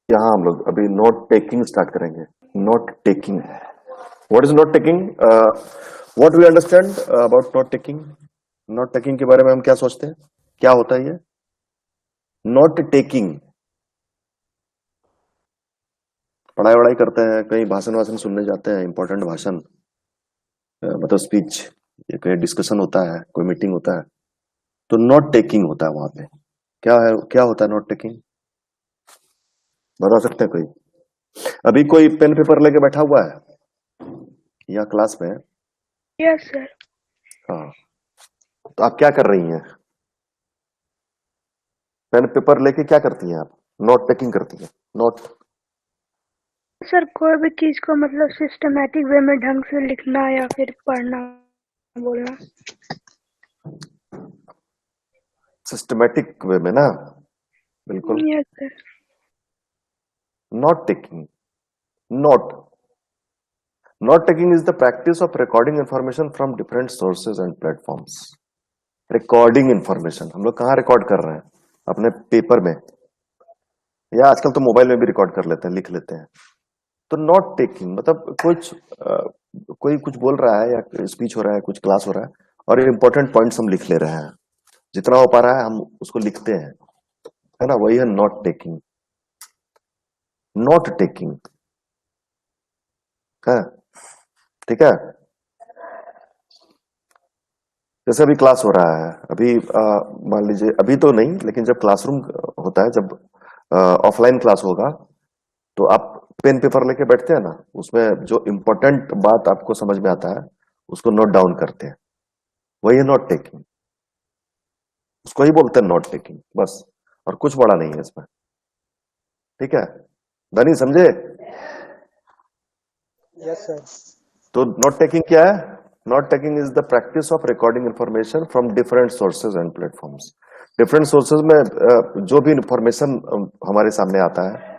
यहाँ हम लोग अभी नोट टेकिंग स्टार्ट करेंगे। Note taking, what is note taking? What we understand about note taking? Note taking के बारे में हम क्या सोचते हैं, क्या होता है ये नोट टेकिंग? पढ़ाई वढ़ाई करते हैं, कहीं भाषण वाषण सुनने जाते हैं, इंपॉर्टेंट भाषण, मतलब स्पीच, ये कहीं डिस्कशन होता है, कोई मीटिंग होता है, तो नोट टेकिंग होता है वहां पे। क्या है, क्या होता है नोट टेकिंग? बता सकते हैं कोई? अभी कोई पेन पेपर लेके बैठा हुआ है या क्लास में? Yes sir. हाँ, तो आप क्या कर रही हैं? पेन पेपर लेके क्या करती हैं आप? नोट टेकिंग करती हैं। नोट, सर कोई भी चीज को मतलब सिस्टमैटिक वे में ढंग से लिखना या फिर पढ़ना बोलना। सिस्टमेटिक वे में ना, बिल्कुल। Yes sir. Note taking, note, note taking is the practice of recording information from different sources and platforms. Recording information हम लोग कहाँ रिकॉर्ड कर रहे हैं? अपने पेपर में, या आजकल तो मोबाइल में भी रिकॉर्ड कर लेते हैं, लिख लेते हैं। तो नोट टेकिंग मतलब कुछ कोई कुछ बोल रहा है या स्पीच हो रहा है, कुछ क्लास हो रहा है, और इंपॉर्टेंट पॉइंट्स हम लिख ले रहे हैं। जितना हो पा रहा है हम उसको लिखते हैं, है ना? वही है नोट टेकिंग। नोट टेकिंग है, ठीक है। जैसे अभी क्लास हो रहा है, अभी मान लीजिए, अभी तो नहीं, लेकिन जब क्लासरूम होता है, जब ऑफलाइन क्लास होगा, तो आप पेन पेपर लेके बैठते हैं ना, उसमें जो इम्पोर्टेंट बात आपको समझ में आता है उसको नोट डाउन करते हैं, वही है नोट टेकिंग। उसको ही बोलते हैं नोट टेकिंग, बस। और कुछ बड़ा नहीं है इसमें, ठीक है? धनी समझे? Yes sir. तो नोट टेकिंग क्या है? Note taking is the practice of recording information from different sources and platforms. Different sources में जो भी इंफॉर्मेशन हमारे सामने आता है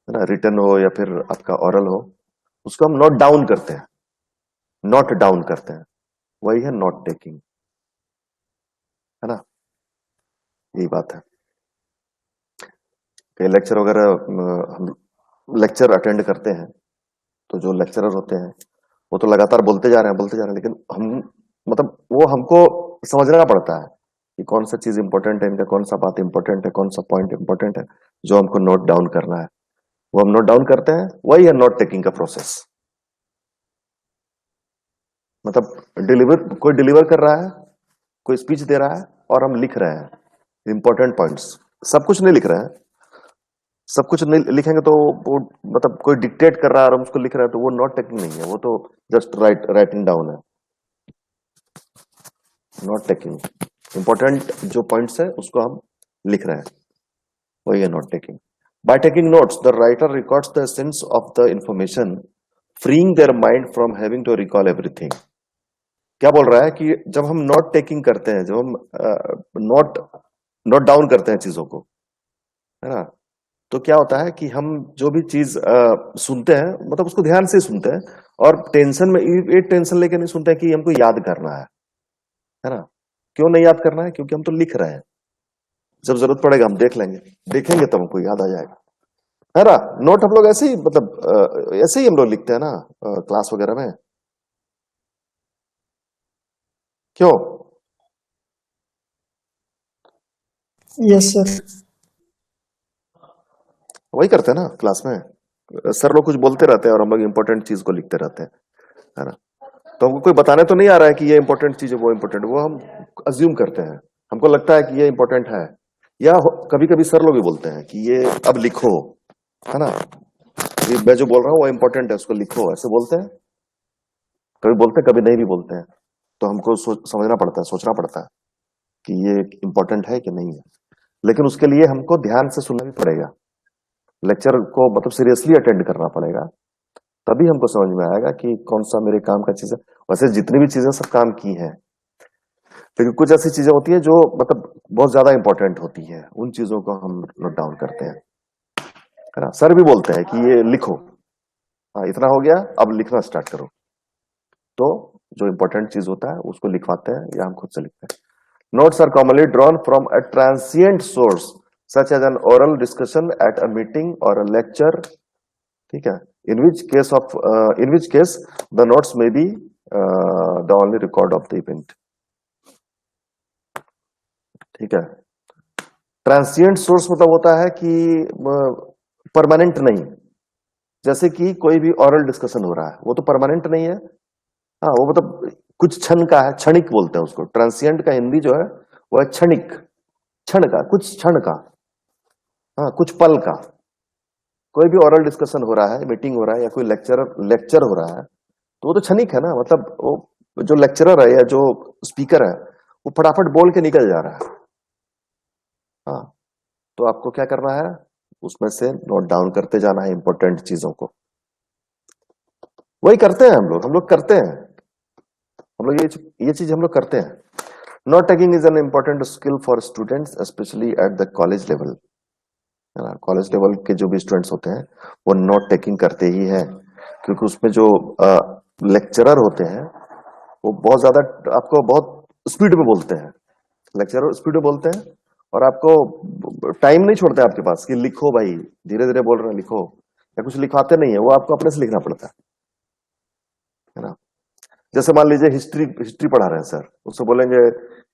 ना, रिटर्न हो या फिर आपका ओरल हो, उसको हम नोट डाउन करते हैं, नोट डाउन करते हैं, वही है नोट टेकिंग, है ना? यही बात है। कई लेक्चर वगैरह हम लेक्चर अटेंड करते हैं, तो जो लेक्चरर होते हैं वो तो लगातार बोलते जा रहे हैं, बोलते जा रहे हैं, लेकिन हम, मतलब वो हमको समझना पड़ता है कि कौन सा चीज इंपॉर्टेंट है, इनका कौन सा बात इंपॉर्टेंट है, कौन सा पॉइंट इंपॉर्टेंट है, जो हमको नोट डाउन करना है, वो हम नोट डाउन करते हैं। वही है नोट टेकिंग का प्रोसेस। मतलब कोई डिलीवर कर रहा है, कोई स्पीच दे रहा है, और हम लिख रहे हैं इंपॉर्टेंट पॉइंट्स। सब कुछ नहीं लिख रहे हैं, सब कुछ नहीं लिखेंगे तो वो, मतलब कोई डिक्टेट कर रहा है और हम उसको लिख रहे हैं, तो वो नोट टेकिंग नहीं है, वो तो जस्ट राइटिंग डाउन है। नोट टेकिंग, इंपॉर्टेंट जो पॉइंट्स है उसको हम लिख रहे हैं, वही है note taking. By taking notes the writer records the essence of the information, freeing their mind from having to recall everything. क्या बोल रहा है कि जब हम नोट टेकिंग करते हैं, जब हम नोट नोट डाउन करते हैं चीजों को, है ना, तो क्या होता है कि हम जो भी चीज सुनते हैं, मतलब उसको ध्यान से सुनते हैं, और टेंशन में ये टेंशन लेके नहीं सुनते हैं कि हमको याद करना है ना? क्यों नहीं याद करना है? क्योंकि हम तो लिख रहे हैं, जब जरूरत पड़ेगा हम देख लेंगे, देखेंगे तब हमको याद आ जाएगा, है ना? नोट हम लोग ऐसे ही, मतलब ऐसे ही हम लोग लिखते हैं ना, क्लास वगैरह में। क्यों? Yes sir. वही करते हैं ना क्लास में, सर लोग कुछ बोलते रहते हैं और हम लोग इंपॉर्टेंट चीज को लिखते रहते हैं, है ना? तो हमको कोई बताने तो नहीं आ रहा है कि ये इंपॉर्टेंट चीज है, वो इंपॉर्टेंट, वो हम अज्यूम करते हैं, हमको लगता है कि ये इंपॉर्टेंट है। या कभी कभी सर लोग भी बोलते हैं कि ये अब लिखो, है ना, ये मैं जो बोल रहा हूँ वो इंपॉर्टेंट है, उसको लिखो, ऐसे बोलते हैं। कभी बोलते हैं, कभी नहीं भी बोलते हैं। तो हमको समझना पड़ता है, सोचना पड़ता है कि ये इंपॉर्टेंट है कि नहीं है। लेकिन उसके लिए हमको ध्यान से सुनना भी पड़ेगा, लेक्चर को मतलब सीरियसली अटेंड करना पड़ेगा, तभी हमको समझ में आएगा कि कौन सा मेरे काम का चीज है। वैसे जितनी भी चीजें सब काम की हैं, लेकिन कुछ ऐसी चीजें होती है जो मतलब बहुत ज्यादा इंपॉर्टेंट होती है, उन चीजों को हम नोट डाउन करते हैं, है ना? सर भी बोलते हैं कि ये लिखो, हाँ इतना हो गया, अब लिखना स्टार्ट करो। तो जो इंपॉर्टेंट चीज होता है उसको लिखवाते हैं या हम खुद से लिखते हैं। Notes are commonly drawn from a transient source, such as an oral discussion at a meeting और अ लेक्चर, ठीक है, in which case the notes may be the only record of the event. ठीक है। Transient source मतलब होता है कि permanent नहीं, जैसे कि कोई भी ऑरल डिस्कशन हो रहा है वो तो परमानेंट नहीं है। हाँ, वो मतलब कुछ क्षण का है, क्षणिक बोलते हैं उसको। ट्रांसिएंट का हिंदी जो है वो है क्षणिक, क्षण का, कुछ क्षण का, हाँ, कुछ पल का। कोई भी ऑरल डिस्कशन हो रहा है, मीटिंग हो रहा है या कोई लेक्चर हो रहा है, तो वो तो क्षणिक है ना। मतलब वो जो लेक्चरर है या जो स्पीकर है वो फटाफट बोल के निकल जा रहा है। हाँ, तो आपको क्या करना है, उसमें से नोट डाउन करते जाना है इंपॉर्टेंट चीजों को। वही करते हैं हम लोग करते हैं, हम लोग ये चीज हम लोग करते हैं। Note taking is an important skill for students specially at the college level. College level के जो भी स्टूडेंट्स होते हैं वो नोट टेकिंग करते ही हैं, क्योंकि उसमें जो लेक्चरर होते हैं वो बहुत ज्यादा आपको बहुत स्पीड में बोलते हैं। लेक्चरर स्पीड में बोलते हैं और आपको टाइम नहीं छोड़ते आपके पास कि लिखो भाई, धीरे धीरे बोल रहे हैं लिखो, या कुछ लिखवाते नहीं है, वो आपको अपने से लिखना पड़ता है ना। जैसे मान लीजिए हिस्ट्री हिस्ट्री पढ़ा रहे हैं सर, उससे बोलेंगे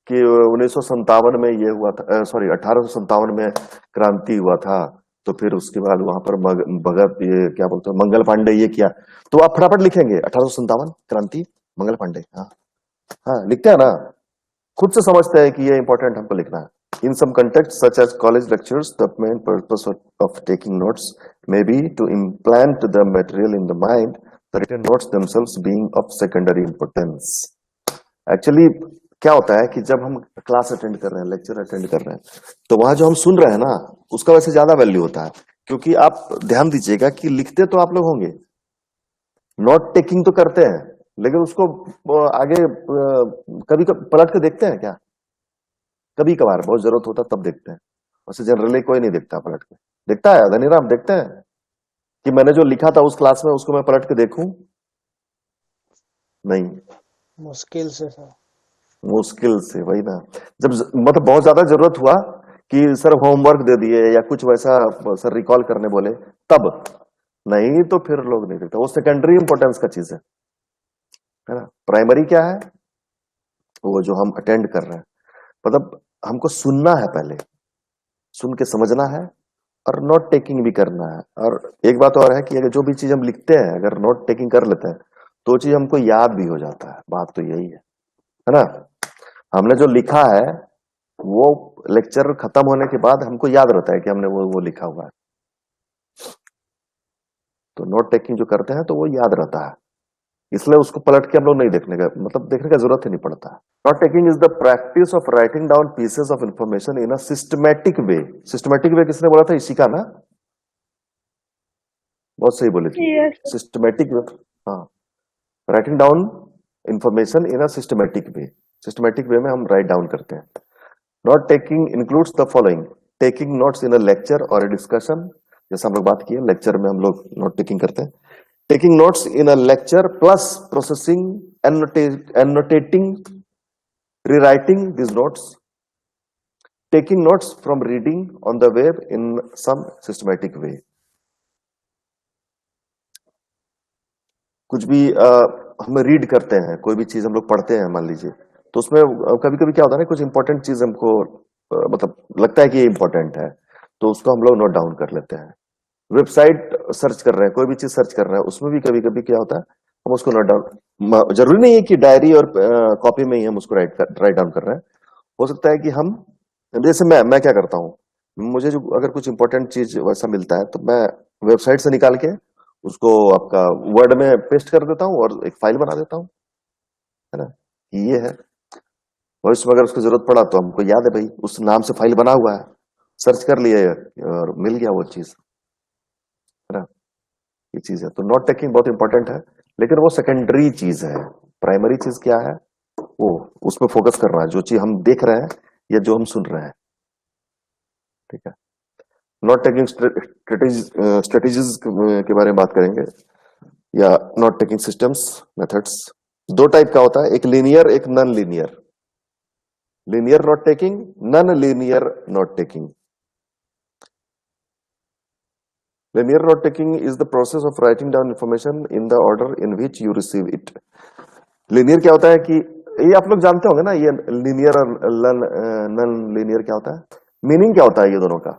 कि 1957 में ये हुआ था, सॉरी 1857 में क्रांति हुआ था, तो फिर उसके बाद वहां पर भगत ये क्या बोलते हैं मंगल पांडे ये किया, तो आप फटाफट लिखेंगे 1857 क्रांति मंगल पांडे। हाँ हाँ, लिखते हैं ना, खुद से समझते हैं कि ये इंपॉर्टेंट हमको लिखना है। In some contexts, such as college lectures, the main purpose of taking notes may be to implant the material in the mind, the written notes themselves being of secondary importance. Actually, क्या होता है कि जब हम class attend कर रहे हैं, lecture attend कर रहे हैं, तो वहां जो हम सुन रहे हैं ना, उसका वैसे ज्यादा वैल्यू होता है। क्योंकि आप ध्यान दीजिएगा कि लिखते तो आप लोग होंगे, नोट टेकिंग तो करते हैं, लेकिन उसको आगे कभी कभी पलट के देखते हैं क्या? कभी कभार बहुत जरूरत होता तब देखते हैं, वैसे जनरली कोई नहीं देखता पलट के। देखता है धनीराम, देखते हैं कि मैंने जो लिखा था उस क्लास में उसको मैं पलट के देखूं? नहीं, मुश्किल से सर। मुश्किल से। वही ना, जब मतलब बहुत ज्यादा जरूरत हुआ कि सर होमवर्क दे दिए या कुछ वैसा सर रिकॉल करने बोले, तब। नहीं तो फिर लोग नहीं देखता, वो सेकेंडरी इंपॉर्टेंस का चीज है ना। प्राइमरी क्या है, वो जो हम अटेंड कर रहे हैं, मतलब हमको सुनना है पहले, सुन के समझना है और नोट टेकिंग भी करना है। और एक बात और है कि अगर जो भी चीज हम लिखते हैं अगर नोट टेकिंग कर लेते हैं तो चीज हमको याद भी हो जाता है। बात तो यही है ना। हमने जो लिखा है वो लेक्चर खत्म होने के बाद हमको याद रहता है कि हमने वो लिखा हुआ है। तो नोट टेकिंग जो करते हैं तो वो याद रहता है, इसलिए उसको पलट के हम लोग नहीं देखने का, मतलब देखने का जरूरत ही नहीं पड़ता। Note taking is the practice of writing down pieces of information in a systematic way. Systematic way किसने बोला था? इसी का ना, बहुत सही बोले थे। यस सिस्टमैटिक वे, हाँ, writing down information in a systematic way. Systematic way में हम राइट डाउन करते हैं। Note taking includes the following: taking notes in a lecture और ए डिस्कशन, जैसे हम लोग बात किए लेक्चर में हम लोग नोट टेकिंग करते हैं। Taking notes in a lecture plus processing, annotating, rewriting these notes. Taking notes from reading on the web in some systematic way. कुछ भी हम रीड करते हैं, कोई भी चीज हम लोग पढ़ते हैं मान लीजिए, तो उसमें कभी कभी क्या होता है ना, कुछ इंपॉर्टेंट चीज हमको मतलब लगता है कि ये इंपॉर्टेंट है, तो उसको हम लोग नोट डाउन कर लेते हैं। वेबसाइट सर्च कर रहे हैं, कोई भी चीज सर्च कर रहे हैं, उसमें भी कभी कभी क्या होता है हम उसको नोट डाउन, जरूरी नहीं है कि डायरी और कॉपी में ही हम उसको राइट डाउन कर रहे हैं। हो सकता है कि हम, जैसे मैं क्या करता हूँ, मुझे जो अगर कुछ इंपॉर्टेंट चीज वैसा मिलता है तो मैं वेबसाइट से निकाल के उसको आपका वर्ड में पेस्ट कर देता हूँ और एक फाइल बना देता हूँ, है ना। ये है, भविष्य में अगर उसको जरूरत पड़ा तो हमको याद है भाई उस नाम से फाइल बना हुआ है, सर्च कर लिए और मिल गया वो चीज, है ना। ये चीज है, तो नोट टेकिंग बहुत इंपॉर्टेंट है, लेकिन वो सेकेंडरी चीज है। प्राइमरी चीज क्या है, वो उसमें फोकस करना है, जो चीज हम देख रहे हैं या जो हम सुन रहे हैं। ठीक है। नोट टेकिंग स्ट्रेटेजीज के बारे में बात करेंगे, या नोट टेकिंग सिस्टम्स, मेथड्स। दो टाइप का होता है, एक लीनियर एक non linear. Linear note taking, non linear note taking. Linear note taking is the process of writing down information in the order in which you receive it. Linear क्या होता है कि ये आप लोग जानते होंगे ना, ये linear और non linear क्या होता है, मीनिंग क्या होता है ये दोनों का.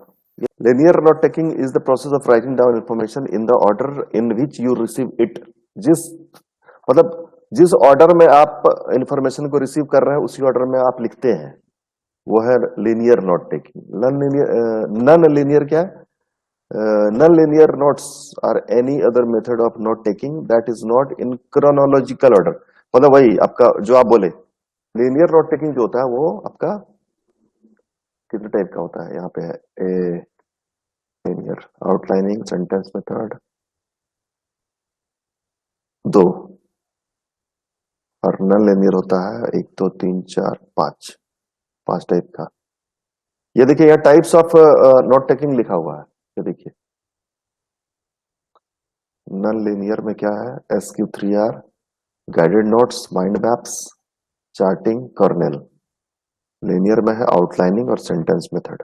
Linear note taking is the process of writing down information in the order in which you receive it. जिस मतलब जिस ऑर्डर में आप इंफॉर्मेशन को रिसीव कर रहे हैं उसी ऑर्डर में आप लिखते हैं, वो है linear note taking. Non linear क्या है? Non-linear notes are any other method of note taking that is not in chronological order. मतलब वही आपका जो आप बोले linear note taking जो होता है वो आपका कितने टाइप का होता है, यहाँ पे है ए linear outlining sentence method 2 और नॉन linear होता है 1 2 3 4 5 टाइप का. ये देखिए यहाँ टाइप्स ऑफ नोट टेकिंग लिखा हुआ है, ये देखिए नॉन लिनियर में क्या है, SQ3R, guided notes, mind maps, charting, kernel. Linear में है आउटलाइनिंग और सेंटेंस मेथड.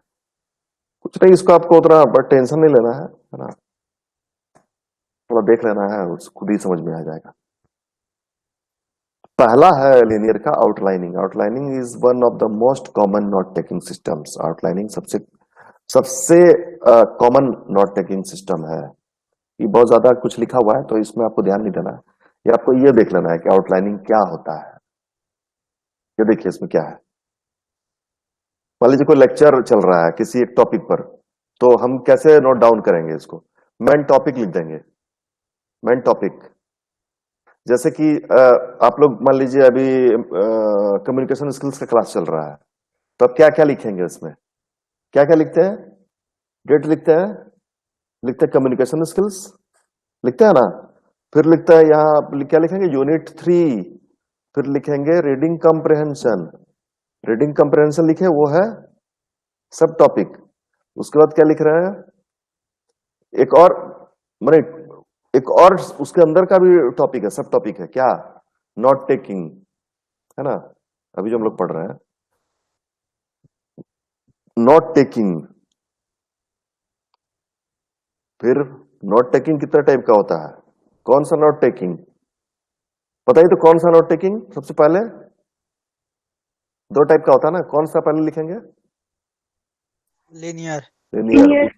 कुछ नहीं, इसको आपको उतना बट टेंशन नहीं लेना है ना, थोड़ा देख लेना है, खुद ही समझ में आ जाएगा. पहला है लिनियर का outlining. Outlining is one of the most common note taking systems. Outlining सबसे कॉमन नोट टेकिंग सिस्टम है. ये बहुत ज्यादा कुछ लिखा हुआ है तो इसमें आपको ध्यान नहीं देना है, ये आपको ये देख लेना है कि आउटलाइनिंग क्या होता है. ये देखिए इसमें क्या है, मान लीजिए कोई लेक्चर चल रहा है किसी एक टॉपिक पर, तो हम कैसे नोट डाउन करेंगे इसको, मेन टॉपिक लिख देंगे. मेन टॉपिक जैसे कि आप लोग मान लीजिए अभी कम्युनिकेशन स्किल्स का क्लास चल रहा है, तो अब क्या क्या लिखेंगे इसमें, क्या क्या लिखते हैं, डेट लिखते हैं, लिखते हैं कम्युनिकेशन स्किल्स लिखते हैं ना, फिर लिखता है यहाँ क्या लिखेंगे यूनिट 3, फिर लिखेंगे रीडिंग कॉम्प्रिहेंशन. रीडिंग कॉम्प्रिहेंशन लिखे वो है सब टॉपिक. उसके बाद क्या लिख रहे हैं, एक और माने एक और उसके अंदर का भी टॉपिक है, सब टॉपिक है क्या, नोट टेकिंग है ना. अभी जो हम लोग पढ़ रहे हैं नोट टेकिंग. फिर नोट टेकिंग कितना टाइप का होता है, कौन सा नोट टेकिंग बताइए, तो कौन सा नोट टेकिंग सबसे पहले, 2 टाइप का होता है ना, कौन सा पहले लिखेंगे, linear, लिनियर. Linear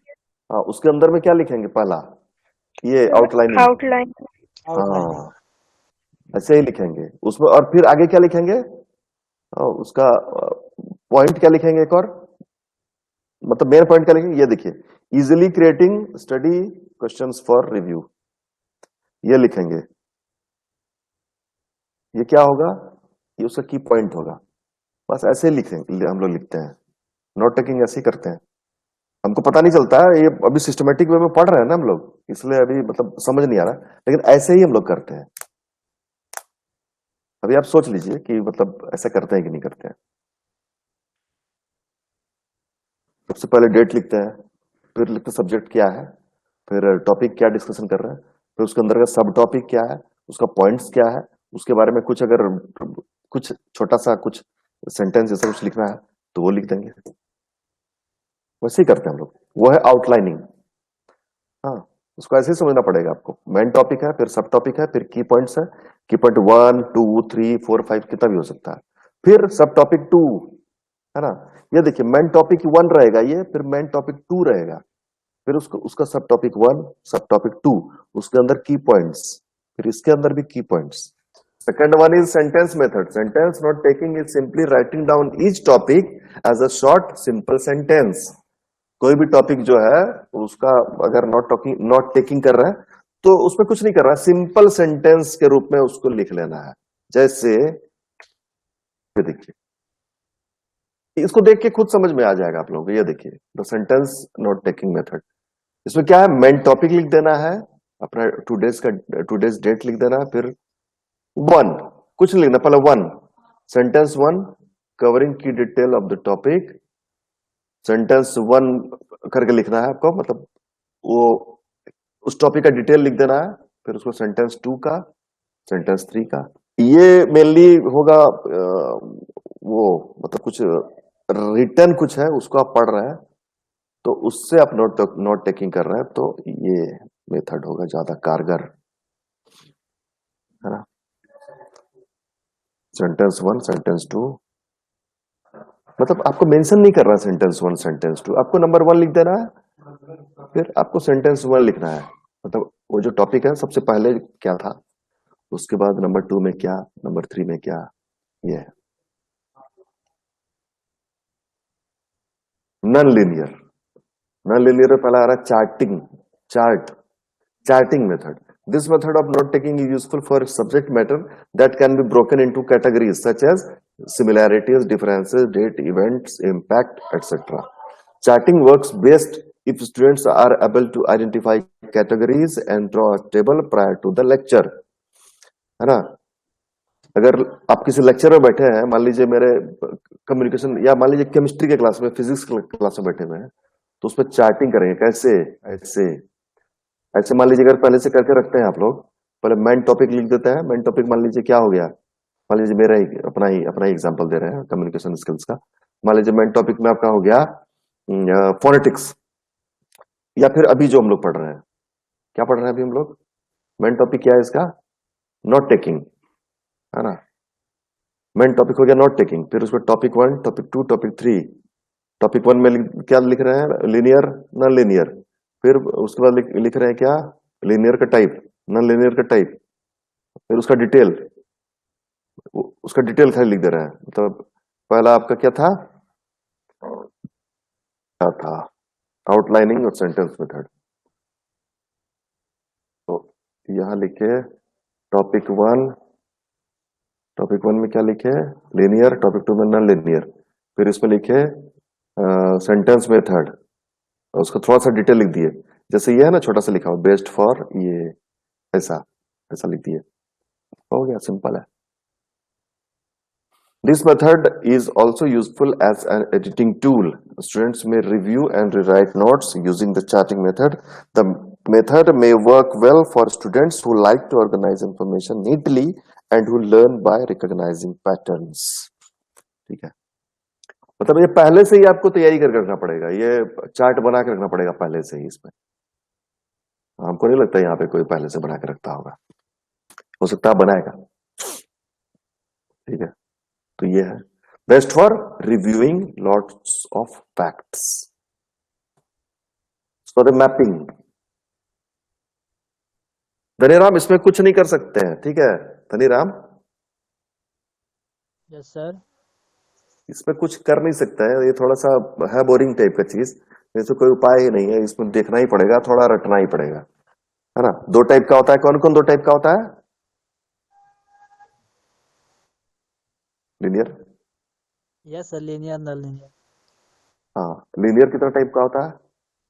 हाँ उसके अंदर में क्या लिखेंगे पहला, ये आउटलाइनिंग. outline. outlining, हाँ ऐसे ही लिखेंगे उसमें, और फिर आगे क्या लिखेंगे, उसका पॉइंट क्या लिखेंगे, एक और मतलब मेन पॉइंट क्या लिखेंगे, ये देखिए easily creating study questions for review, ये लिखेंगे. ये क्या होगा, ये उसका की पॉइंट होगा. बस ऐसे ही लिखेंगे, हम लोग लिखते हैं नोट टेकिंग, ऐसे ही करते हैं. हमको पता नहीं चलता है, ये अभी सिस्टमेटिक वे में पढ़ रहे हैं ना हम लोग, इसलिए अभी मतलब समझ नहीं आ रहा, लेकिन ऐसे ही हम लोग करते हैं. अभी आप सोच लीजिए कि मतलब ऐसा करते हैं कि नहीं करते हैं. सबसे पहले डेट लिखते हैं, फिर लिखते सब्जेक्ट क्या है, फिर टॉपिक क्या डिस्कशन कर रहे हैं, फिर उसके अंदर का सब टॉपिक क्या है, उसका पॉइंट्स क्या है, उसके बारे में कुछ अगर कुछ छोटा सा कुछ सेंटेंस जैसा कुछ लिखना है तो वो लिख देंगे. वैसे ही करते हैं हम लोग, वो है आउटलाइनिंग. हाँ उसको ऐसे ही समझना पड़ेगा आपको. मेन टॉपिक है, फिर सब टॉपिक है, फिर की पॉइंट्स है, की पॉइंट 1 2 3 4 5 कितना भी हो सकता है, फिर सब टॉपिक 2 है ना. ये देखिए मेन टॉपिक 1 रहेगा ये, फिर मेन टॉपिक 2 रहेगा, फिर उसको उसका सब टॉपिक 1 सब टॉपिक 2, उसके अंदर की पॉइंट्स, फिर इसके अंदर भी की points. Second one is sentence method. Sentence note taking is simply writing down each topic as a short simple sentence. कोई भी टॉपिक जो है उसका अगर नोट टेकिंग कर रहा है तो उसमें कुछ नहीं कर रहा है, सिंपल सेंटेंस के रूप में उसको लिख लेना है. जैसे ये देखिए, इसको देख के खुद समझ में आ जाएगा आप लोगों को. ये देखिए the sentence note taking method. इसमें क्या है, मेन टॉपिक लिख देना है, अपना टूडेज डेट लिख देना है, फिर 1 कुछ नहीं लिखना, पहले 1 सेंटेंस 1 कवरिंग की detail of the topic. Sentence 1 करके लिखना है आपको, मतलब वो उस टॉपिक का डिटेल लिख देना है, फिर उसको सेंटेंस 2 का, सेंटेंस 3 का. ये मेनली होगा वो मतलब कुछ रिटर्न कुछ है उसको आप पढ़ रहे हैं, तो उससे आप नोट टेकिंग कर रहे हैं तो ये मेथड होगा ज्यादा कारगर, है ना। सेंटेंस वन, सेंटेंस टू, मतलब आपको मेंशन नहीं कर रहा सेंटेंस वन सेंटेंस टू, आपको नंबर वन लिख देना है, फिर आपको सेंटेंस वन लिखना है। मतलब वो जो टॉपिक है सबसे पहले क्या था, उसके बाद नंबर टू में क्या, नंबर थ्री में क्या, ये है। नॉन लीनियर, नॉन लीनियर में पहला आ रहा है charting, chart, charting method. This method of note taking is useful for subject matter that can be broken into categories such as similarities, differences, date, events, impact, etc. Charting works best if students are able to identify categories and draw a table prior to the lecture, है ना। अगर आप किसी lecture में बैठे हैं, मान लीजिए मेरे कम्युनिकेशन या मान लीजिए केमिस्ट्री के क्लास में, फिजिक्स क्लास में बैठे हुए हैं, तो उसमें चार्टिंग करेंगे कैसे, ऐसे ऐसे मान लीजिए अगर पहले से करके रखते हैं आप लोग, पहले मेन टॉपिक लिख देते हैं। मेन टॉपिक मान लीजिए क्या हो गया, मान लीजिए मेरा ही अपना ही एग्जांपल दे रहे हैं कम्युनिकेशन स्किल्स का। मान लीजिए मेन टॉपिक में आपका हो गया फोनेटिक्स, या फिर अभी जो हम लोग पढ़ रहे हैं, क्या पढ़ रहे हैं अभी हम लोग, मेन टॉपिक क्या है इसका, नोट टेकिंग, है ना। मेन टॉपिक हो गया नोट टेकिंग, फिर उसमें topic one, topic two, topic three. Topic one में क्या लिख रहे हैं, लीनियर, नॉन लीनियर। फिर उसके बाद लिख रहे हैं क्या, लीनियर का टाइप, नॉन लीनियर का टाइप, फिर उसका डिटेल, उसका डिटेल खाली लिख दे रहे हैं। मतलब पहला आपका क्या था, क्या था, आउटलाइनिंग और सेंटेंस मेथड। तो यहां लिखे टॉपिक वन में क्या लिखे, लीनियर, टॉपिक टू में नॉन लीनियर, फिर इसमें लिखे सेंटेंस मेथड, उसको थोड़ा सा डिटेल लिख दिए, जैसे ये है ना छोटा सा लिखा हुआ बेस्ट फॉर ये, ऐसा ऐसा लिख दिए, हो गया, सिंपल है। This method is also useful as an editing tool. Students may review and rewrite notes using the charting method. The method may work well for students who like to organize information neatly and who learn by recognizing patterns. ठीक है, मतलब ये पहले से ही आपको तैयारी करके रखना पड़ेगा, ये चार्ट बना के रखना पड़ेगा पहले से ही। इसमें हमको नहीं लगता यहाँ पे कोई पहले से बना के रखता होगा, हो सकता है बनाएगा, ठीक है। तो ये है best for reviewing lots of facts, for mapping. Dhaniram इसमें कुछ नहीं कर सकते हैं, ठीक है धनीराम, यस सर। इसमें कुछ कर नहीं सकता है, ये थोड़ा सा है बोरिंग टाइप का चीज, इसमें कोई उपाय ही नहीं है, इसमें देखना ही पड़ेगा, थोड़ा रटना ही पड़ेगा, है ना। दो टाइप का होता है, कौन कौन दो टाइप का होता है, linear, yes sir, linear non linear. हाँ लीनियर कितना टाइप का होता है,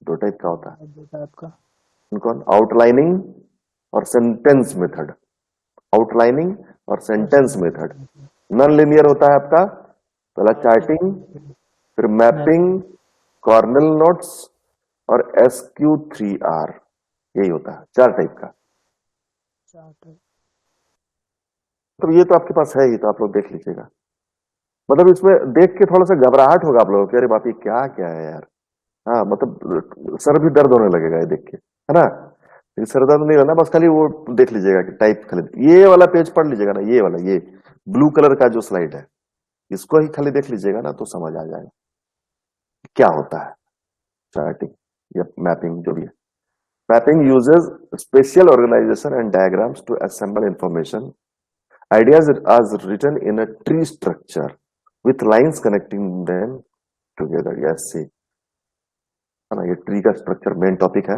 दो टाइप का होता है, दो टाइप का। कौन, आउटलाइनिंग और सेंटेंस मेथड, आउटलाइनिंग और सेंटेंस मेथड। नॉन लीनियर होता है आपका पहला चार्टिंग, फिर मैपिंग, कॉर्नल नोट्स और SQ3R, यही होता है, चार टाइप का। तो ये तो आपके पास है ही, तो आप लोग देख लीजिएगा। मतलब इसमें देख के थोड़ा सा घबराहट होगा आप लोगों को, अरे बाप ये क्या क्या है यार, हाँ मतलब सर भी दर्द होने लगेगा ये देख के, है ना। ये सर दर्द नहीं होना, बस खाली वो देख लीजिएगा कि टाइप खाली ये वाला पेज पढ़ लीजिएगा ना, ये वाला, ये ब्लू कलर का जो स्लाइड है, इसको ही खाली देख लीजिएगा ना, तो समझ आ जाएगा क्या होता है चार्टिंग या मैपिंग, जो भी है। Mapping uses spatial organization and diagrams to assemble information, ideas are written in a tree structure with lines connecting them together. Yes, see, है ना, ये ट्री का स्ट्रक्चर मेन टॉपिक है,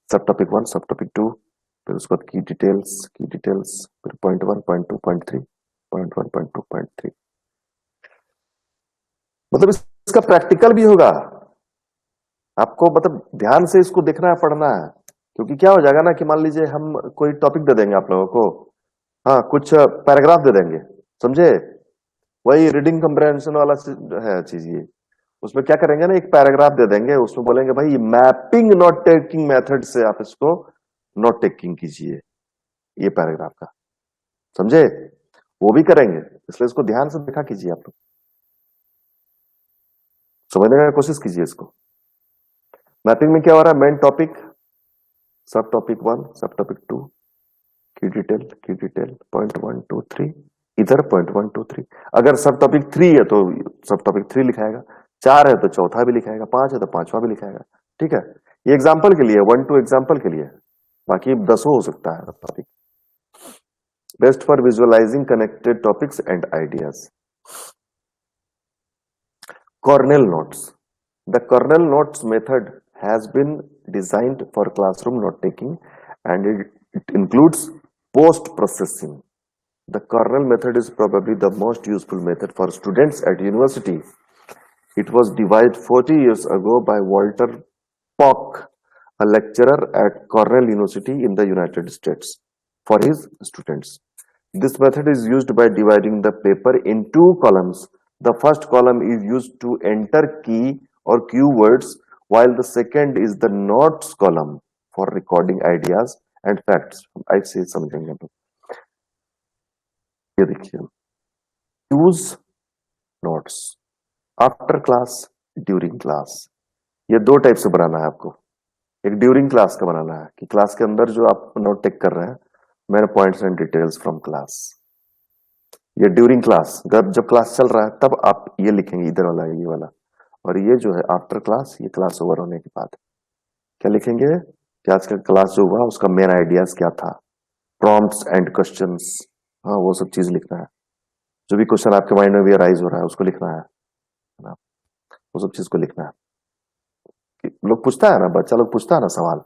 सब टॉपिक वन, सब टॉपिक टू, फिर उसके बाद की डिटेल्स, फिर point one, point two, point three, point one, point two, point three. मतलब इसका प्रैक्टिकल भी होगा, आपको मतलब ध्यान से इसको देखना है, पढ़ना है, क्योंकि क्या हो जाएगा ना कि मान लीजिए हम कोई टॉपिक दे देंगे आप लोगों को, हाँ कुछ पैराग्राफ दे देंगे, समझे, वही रीडिंग कंप्रेहेंशन वाला है चीज ये। उसमें क्या करेंगे ना, एक पैराग्राफ दे देंगे, उसमें बोलेंगे भाई मैपिंग नोट टेकिंग मेथड से आप इसको नोट टेकिंग कीजिए, ये पैराग्राफ का, समझे, वो भी करेंगे, इसलिए इसको ध्यान से देखा कीजिए, आप लोग समझने का कोशिश कीजिए इसको। मैपिंग में क्या हो रहा है? मेन टॉपिक, सब टॉपिक 1, सब टॉपिक 2, की डिटेल, पॉइंट 1 2 3, इधर पॉइंट 1 2 3। अगर सब टॉपिक 3 है तो सब टॉपिक 3 लिखाएगा, 4 है तो चौथा भी लिखाएगा, 5 है तो पांचवा भी लिखाएगा। ठीक है, ये एग्जाम्पल के लिए, 1 2 एग्जाम्पल के लिए, बाकी 10 हो सकता है topic. Best for visualising connected topics and ideas. Cornell notes. The Cornell notes method has been designed for classroom note taking and it includes post processing. The Cornell method is probably the most useful method for students at university. It was devised 40 years ago by Walter Pock, a lecturer at Cornell University in the United States, for his students. This method is used by dividing the paper in two columns. The first column is used to enter key or keywords, while the second is the notes column for recording ideas and facts. I say something about ये देखिए, use notes after class, during class. ये दो type से बनाना है आपको। एक during class का बनाना है कि क्लास के अंदर जो आप नोट टेक कर रहे हैं, मेरे points and details from class. ये ड्यूरिंग क्लास, जब क्लास चल रहा है तब आप ये लिखेंगे, इधर वाला ये वाला। और ये जो है आफ्टर क्लास, ये क्लास ओवर होने के बाद क्या लिखेंगे कि आज का क्लास जो हुआ उसका मेन आइडियाज क्या था, प्रॉम्प्ट्स एंड क्वेश्चंस, हाँ वो सब चीज लिखना है। जो भी क्वेश्चन आपके माइंड में भी अराइज हो रहा है उसको लिखना है ना, वो सब चीज को लिखना है। लोग पूछता है ना, बच्चा लोग पूछता है ना सवाल,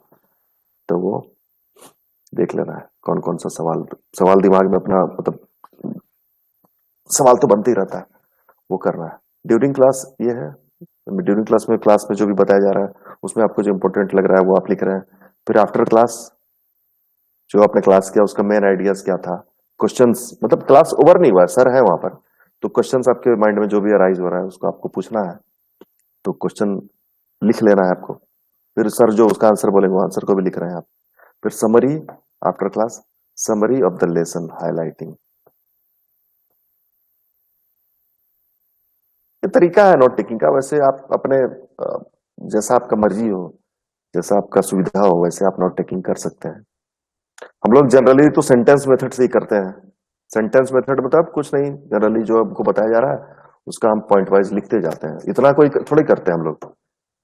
तो वो देख लेना है कौन कौन सा सवाल दिमाग में अपना, मतलब सवाल तो बनते ही रहता है, वो करना है। ड्यूरिंग क्लास ये है, ड्यूरिंग क्लास में जो भी बताया जा रहा है उसमें आपको जो इंपॉर्टेंट लग रहा है वो आप लिख रहे हैं। फिर आफ्टर क्लास जो आपने क्लास किया उसका मेन आइडियाज क्या था, क्वेश्चंस, मतलब क्लास ओवर नहीं हुआ है, सर है वहां पर, तो क्वेश्चंस आपके माइंड में जो भी अराइज हो रहा है उसको आपको पूछना है, तो क्वेश्चन लिख लेना है आपको। फिर सर जो उसका आंसर बोलेंगे आंसर को भी लिख रहे हैं आप। फिर summary after class, summary of the lesson, highlighting. ये तरीका है नोट टेकिंग का। वैसे आप अपने जैसा आपका मर्जी हो, जैसा आपका सुविधा हो, वैसे आप नोट टेकिंग कर सकते हैं। हम लोग जनरली तो सेंटेंस मेथड से ही करते हैं। सेंटेंस मेथड मतलब कुछ नहीं, जनरली जो हमको बताया जा रहा है उसका हम पॉइंट वाइज लिखते जाते हैं। इतना कोई थोड़ी करते हैं हम लोग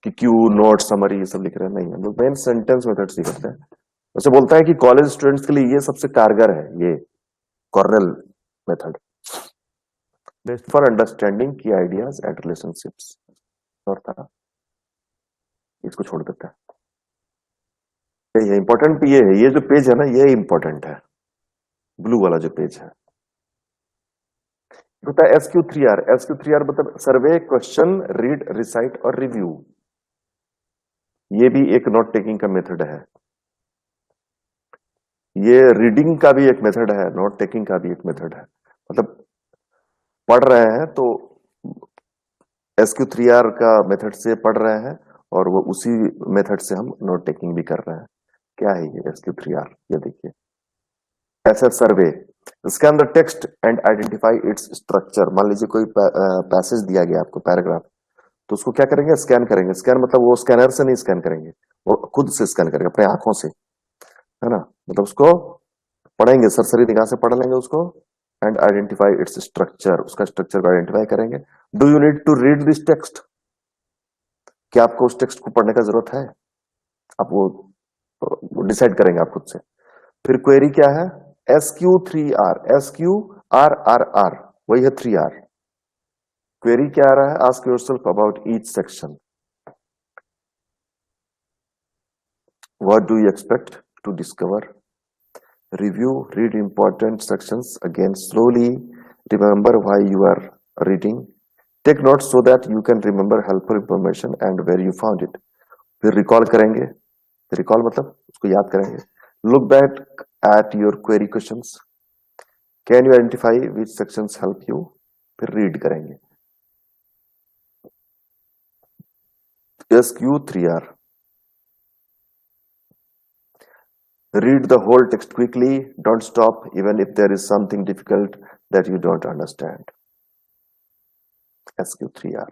कि क्यू नोट समरी ये सब लिख रहे हैं, नहीं, हम लोग मेन सेंटेंस मेथड से करते हैं। वैसे बोलता है कि कॉलेज स्टूडेंट्स के लिए ये सबसे कारगर है, ये Cornell method, best for understanding की आइडियाज एंड रिलेशनशिप्स। और था, इसको छोड़ देता है। ये इंपॉर्टेंट ये है, ये जो पेज है ना ये इंपॉर्टेंट है, ब्लू वाला जो पेज है होता है SQ3R। SQ3R मतलब सर्वे, क्वेश्चन, रीड, रिसाइट और रिव्यू। ये भी एक नोट टेकिंग का मेथड है। ये रीडिंग का भी एक मेथड है, नोट टेकिंग का भी एक मेथड है। मतलब पढ़ रहे हैं तो SQ3R का मेथड से पढ़ रहे हैं और वो उसी मेथड से हम नोट टेकिंग भी कर रहे हैं। क्या है ये SQ3R? ये देखिए, ऐसा सर्वे, इसके अंदर text and identify its structure. मान लीजिए कोई पैसेज दिया गया आपको, पैराग्राफ, तो उसको क्या करेंगे, स्कैन करेंगे। स्कैन मतलब वो स्कैनर से नहीं स्कैन करेंगे, वो खुद से स्कैन करेंगे अपने आंखों से, है ना। मतलब उसको पढ़ेंगे, सरसरी निगाह से पढ़ लेंगे उसको, एंड आइडेंटिफाई इट्स स्ट्रक्चर, उसका स्ट्रक्चर को आइडेंटिफाई करेंगे। Do you need to read this text? क्या आपको उस टेक्स्ट को पढ़ने का जरूरत है? आप वो डिसाइड करेंगे आप खुद से। फिर क्वेरी क्या है, SQ3R, SQRRR, वही है 3R। क्वेरी क्या आ रहा है, ask yourself about each section, what do you expect to discover, review, read important sections again slowly, remember why you are reading, take notes so that you can remember helpful information and where you found it। फिर recall करेंगे, recall मतलब उसको याद करेंगे। Look back at your query questions, can you identify which sections help you, फिर read करेंगे। SQ3R, read the whole text quickly, don't stop even if there is something difficult that you don't understand। SQ3R।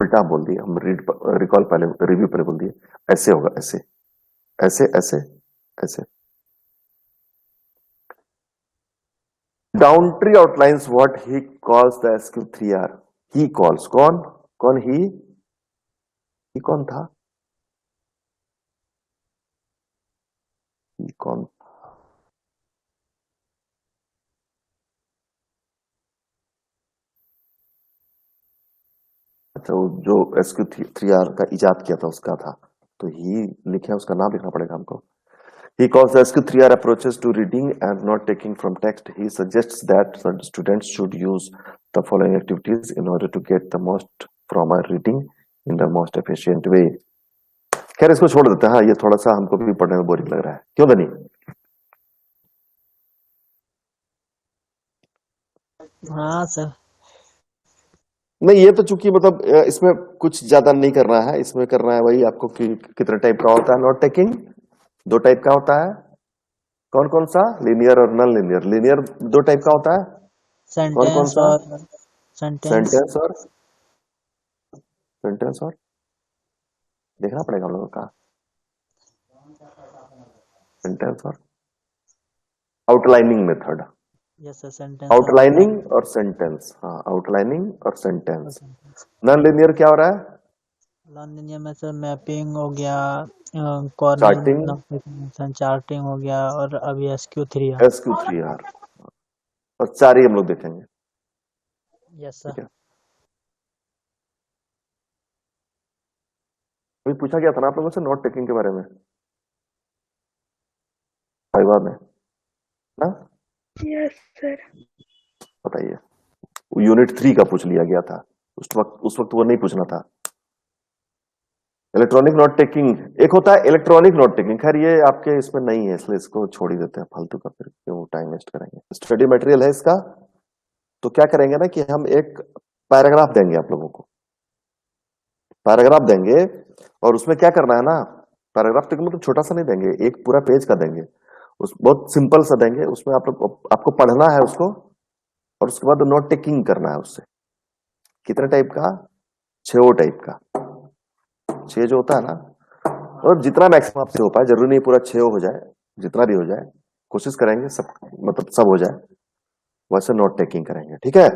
उल्टा बोल दिए हम, recall पहले, review पहले बोल दिए। ऐसे होगा, ऐसे ऐसे ऐसे ऐसे। Downtree outlines what he calls the SQ3R. He calls, कौन कौन ही कौन था? ही कौन? अच्छा, वो जो SQ3R का इजाद किया था उसका था, तो ही लिखे, उसका नाम लिखना पड़ेगा हमको। He calls the SQ3R approaches to reading and not taking from text. He suggests that students should use the following activities in order to get the most from a reading in the most efficient way. खैर इसको छोड़ देते हैं, हाँ ये थोड़ा सा हमको भी पढ़ने में बोरिंग लग रहा है, क्यों धनी? हाँ सर। नहीं, ये तो चूंकि मतलब इसमें कुछ ज्यादा नहीं करना है, इसमें करना है वही आपको कि कितने टाइप का होता है नोट टेकिंग। 2 टाइप का होता है, कौन कौन सा? लीनियर और नॉन लीनियर। लीनियर 2 टाइप का होता है, कौन कौन सेंटेंस सा? और सेंटेंस। सेंटेंस और सेंटेंस और देखना पड़ेगा हम लोगों का। सेंटेंस और outlining method. Yes sir, sentence और आउटलाइनिंग और सेंटेंस, हाँ आउटलाइनिंग और सेंटेंस। नॉन लीनियर क्या हो रहा है? नॉन लिनियर में सर मैपिंग हो गया, कॉर्नर चार्टिंग, चार्टिंग हो गया, और अभी SQ3 SQ3R, और 4 ही हम लोग देखेंगे। यस ठीक सर। है, अभी पूछा गया था ना आप लोगों से नोट टेकिंग के बारे में वाइवा में ना, यस सर। बताइए। यूनिट 3 का पूछ लिया गया था, उस वक्त वो नहीं पूछना था। इलेक्ट्रॉनिक नोट टेकिंग एक होता है, इलेक्ट्रॉनिक नोट टेकिंग, खैर ये आपके इसमें नहीं है इसलिए इसको छोड़ ही देते हैं, फालतू का फिर क्यों टाइम वेस्ट करेंगे। स्टडी मटेरियल है इसका, तो क्या करेंगे ना कि हम एक पैराग्राफ देंगे आप लोगों को, पैराग्राफ देंगे, और उसमें क्या करना है ना, पैराग्राफ तक मतलब छोटा सा नहीं देंगे, एक पूरा पेज का देंगे, उस बहुत सिंपल सा देंगे, उसमें आप लोग आपको पढ़ना है उसको, और उसके बाद नोट टेकिंग करना है उससे। कितने टाइप का? 6 टाइप का। 6 जो होता है ना, मतलब जितना मैक्सिमम आपसे हो पाए, जरूरी नहीं पूरा 6 हो जाए, जितना भी हो जाए कोशिश करेंगे सब, मतलब सब हो जाए, वैसे नोट टेकिंग करेंगे। ठीक है,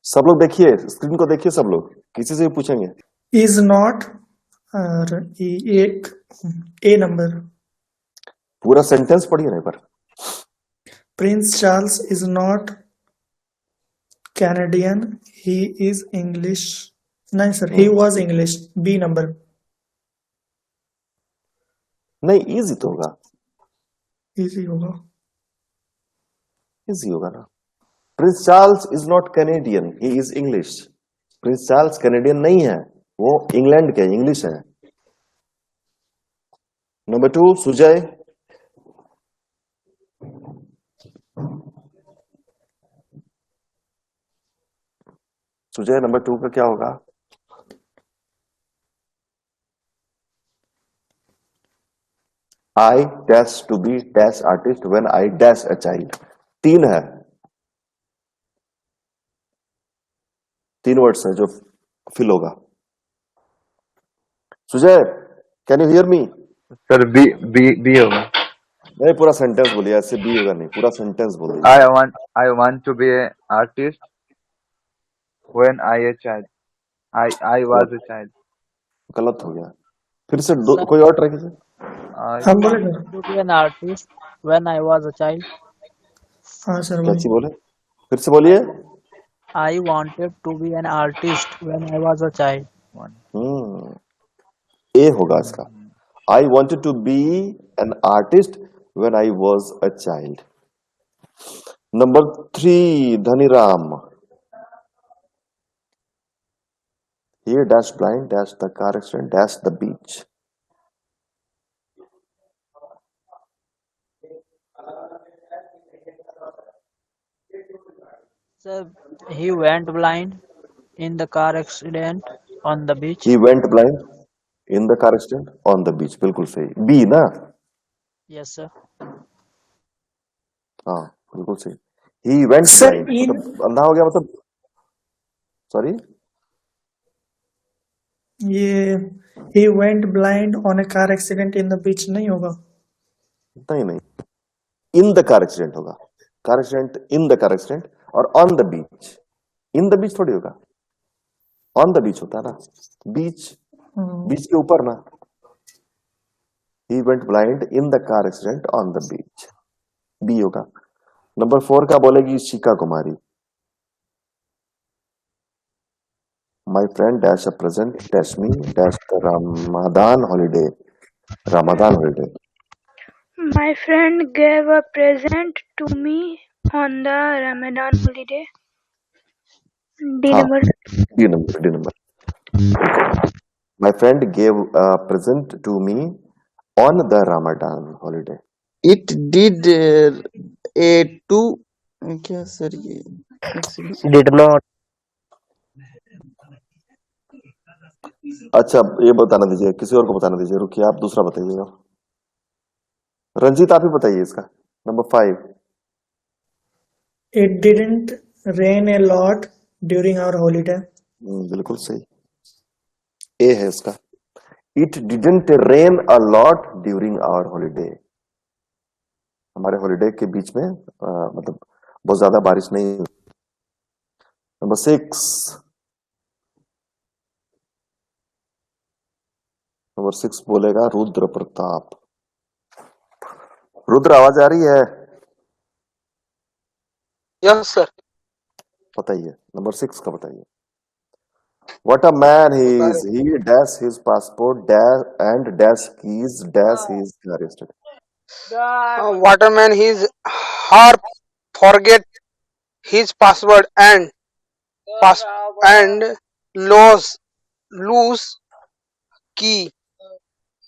सब लोग देखिए, स्क्रीन को देखिए सब लोग, किसी से भी पूछेंगे। is not और एक ए नंबर। पूरा सेंटेंस पढ़िए ना एक बार। Prince Charles is not Canadian, he is English। नहीं sir, he was English। B number. नहीं, इजी तो होगा, इजी होगा। इजी होगा ना। Prince Charles is not Canadian, he is English. Prince Charles Canadian नहीं है, वो इंग्लैंड के इंग्लिश है। नंबर 2 सुजय। सुजय नंबर 2 का क्या होगा? I dash to be dash artist when I dash a child. 3 है, 3 वर्ड्स है जो फिल होगा। Sujay can you hear me? Sir b b b होगा। नहीं, पूरा सेंटेंस बोलिए, ऐसे बी होगा नहीं, पूरा सेंटेंस बोलिए। I want to be an artist when I a child। I was a child। गलत हो गया, फिर से कोई और ट्राई कीजिए। हम बोले sir. to be an artist when I was a child। हाँ सर क्या वही। चीज बोले, फिर से बोलिए। I wanted to be an artist when I was a child। A होगा इसका। I wanted to be an artist when I was a child. Number 3 Dhaniram. He dash blind dash the car accident dash the beach। Sir, he went blind in the car accident on the beach। He went blind in the car accident on the beach। बिल्कुल सही, B ना। Yes sir। हाँ बिल्कुल सही। He went sir blind इन मतलब अंधा हो गया, मतलब सॉरी ये he went blind on a car accident in the beach नहीं होगा। नहीं नहीं, इन द कार एक्सीडेंट होगा। Car accident, in the car accident, और on the beach. In the beach थोड़ी होगा, ऑन द बीच होता है ना, बीच, बीच के ऊपर ना। He went blind in the car accident on the beach, B होगा। नंबर 4 का बोलेगी Shikha Kumari. My friend dash a present dash me dash the Ramadan holiday, Ramadan holiday. My friend gave a present to me on the Ramadan holiday. D हाँ, number. D number, D number. My friend gave a present to me on the Ramadan holiday. It did a two क्या सर ये accident? Did not. अच्छा, ये बताना दीजिए, किसी और को बताना दीजिए। रुकिए, आप दूसरा बताइएगा। रंजीत, आप ही बताइए इसका। Number 5। It didn't rain a lot during our holiday. बिल्कुल सही, ए है इसका। It didn't rain a lot during our holiday. हमारे हॉलीडे के बीच में मतलब बहुत ज्यादा बारिश नहीं हुई। नंबर 6। नंबर 6 बोलेगा रुद्र प्रताप। रुद्र, आवाज आ रही है? Yes, sir. बताइए, नंबर 6 का बताइए। What a man he is. He dash his passport dash and dash keys dash his car yesterday. Waterman, his harp forget his password and and lose key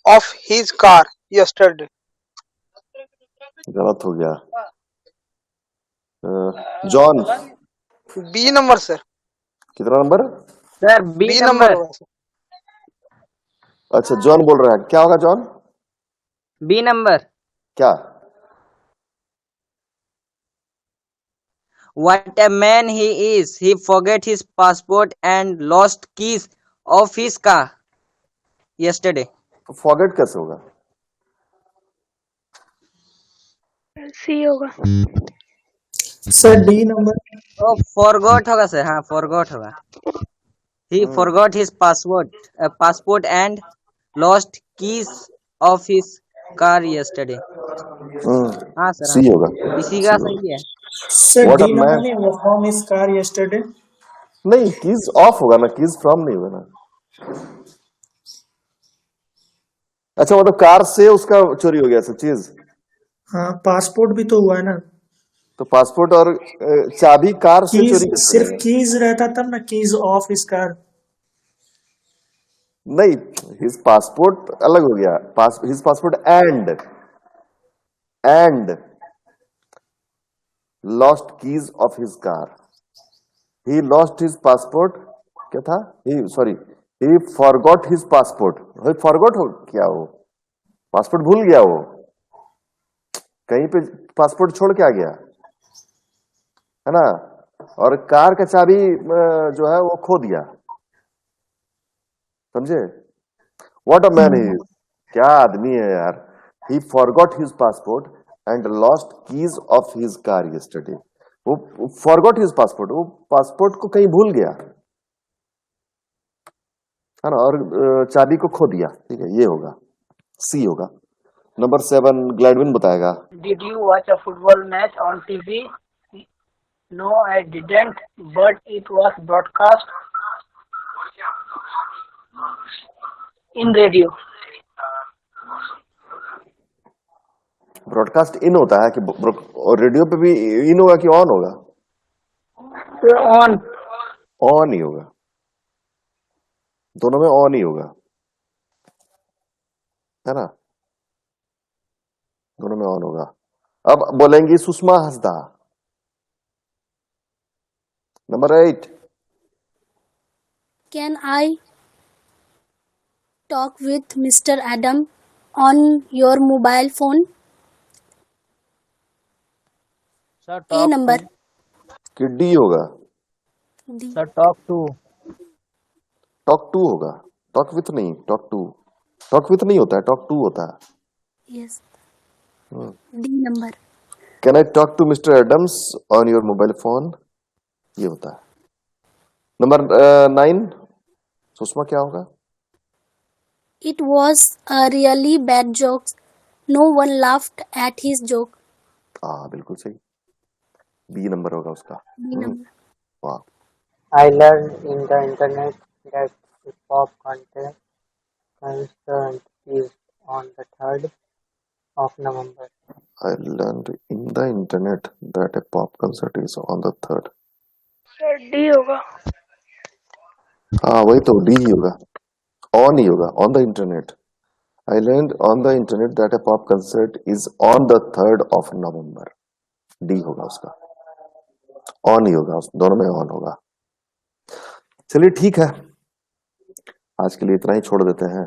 of his car yesterday. गलत हो गया। John, B number, sir. कितना number? Sir, B B number. होगा, sir. अच्छा, John बोल रहा है। क्या होगा जॉन? B number. क्या? What a man he is. He forget his passport and lost keys of his car yesterday. Forget कैसे होगा? C होगा। Sir D number. Oh, forgot होगा sir. हाँ, forgot होगा। He forgot his passport and lost keys of his car yesterday. हाँ sir, सी हाँ, होगा। इसी का सही है। Sir What D a number man. नहीं होगा from his car yesterday. नहीं, कीज ऑफ होगा ना, कीज फ्रॉम नहीं होगा ना। अच्छा, मतलब कार से उसका चोरी हो गया सब चीज। हाँ, पासपोर्ट भी तो हुआ है ना। तो पासपोर्ट और चाबी कार से कीज चोरी कैसे सिर्फ करेगा? कीज रहता तब ना, कीज ऑफ इस कार। नहीं, हिज पासपोर्ट अलग हो गया। His passport and lost keys of his car. He lost his passport. क्या था? ही फॉरगॉट हिज पासपोर्ट। फॉरगॉट हो क्या? वो पासपोर्ट भूल गया, वो कहीं पे पासपोर्ट छोड़ के आ गया है ना। और कार का चाबी जो है वो खो दिया। समझे? व्हाट अ मैन ही, क्या आदमी है यार। ही forgot his passport and lost keys of his car yesterday. वो फॉरगॉट हिज पासपोर्ट, वो पासपोर्ट को कहीं भूल गया है ना, और चाबी को खो दिया। ठीक है, ये होगा, सी होगा। नंबर 7 ग्लैडविन बताएगा। Did you watch a football match on TV? No, I didn't, but it was broadcast in radio. Broadcast in होता है कि और रेडियो पे भी इन होगा कि ऑन होगा? On. ऑन ही होगा, दोनों में ऑन ही होगा, है ना, दोनों में ऑन होगा। अब बोलेंगी Sushma Hansda. Number 8। Can I talk with Mr. Adam on your mobile phone? Sir, A talk number. कि डी होगा? D. Sir, talk to. Talk to होगा। टॉक विथ नहीं, टॉक विथ नहीं होता है, टॉक टू होता है। Yes. D number. Can I talk to mister Adams on your mobile phone, ये होता है। नंबर 9, सुषमा क्या होगा? It was a really bad joke. No one laughed at his joke. हाँ बिल्कुल सही, बी नंबर होगा उसका। B number. वाह, I learned in the internet that the pop concert is on the 3rd of November. I learned in the internet that a pop concert is on the 3rd। Sir D होगा। हाँ वही तो, D ही होगा, on ही होगा, on the internet. I learned on the internet that a pop concert is on the 3rd of November। D होगा उसका, on ही होगा, उस दोनों में ऑन होगा। चलिए ठीक है, आज के लिए इतना ही छोड़ देते हैं।